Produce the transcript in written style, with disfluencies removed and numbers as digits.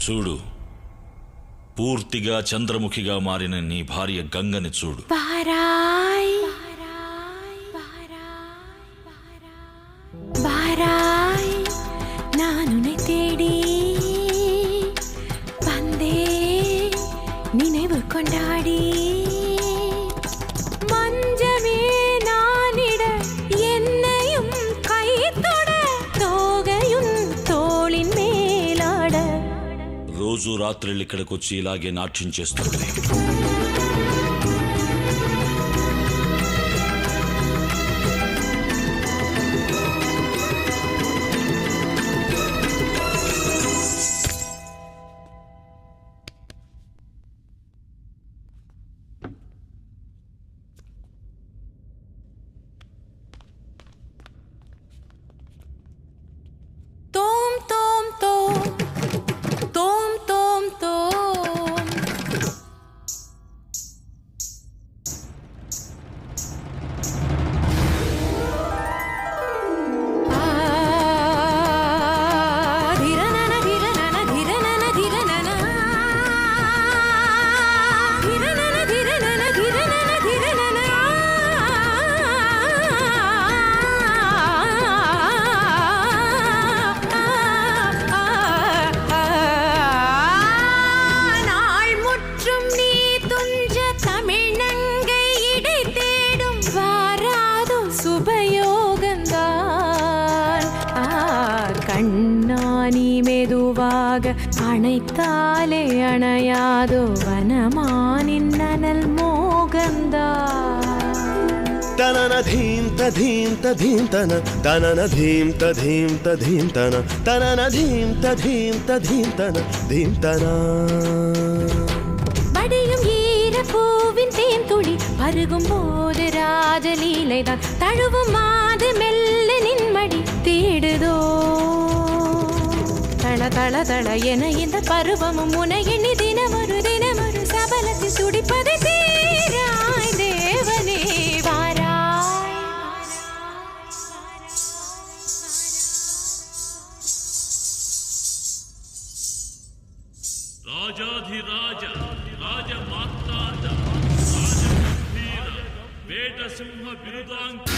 చూడు, పూర్తిగా చంద్రముఖిగా మారిన నీ భార్య గంగని చూడు. బారాయ్ బారాయ్ నానుனை தேடி வந்தே நினைவு கொண்டாடி மஞ்சமே நானிட என்னையும் கைத்தொட தோகையும் தோளின் மேலாட రోజు రాత్రులు ఇక్కడికి వచ్చి ఇలాగే నాట్యం చేస్తుంది. கண்ணானி மெதுவாக அணைத்தாலே அணையாதோ வனமானின் நனல் மோகந்தா தனன தீம் ததீம் ததீம் தன தனன தீம் ததீம் ததீம் தன தனன தீம் ததீம் ததீம் தன தீம் தனா படியும் ஈர பூவின் தேன் துளி பருகும் போது ராஜலீலைதான் தழுவும் மாது மெல்ல நின்மடி தேடுதோ தள தள தள என இந்த பருவமும் உன எண்ணி தினமொரு சபலத்தில் துடிப்பதை தீராய் தேவனே வாராய். ராஜாதிராஜ ராஜமாத்தாண்ட ராஜகம்பீர வேட சிம்ம விருதாங்க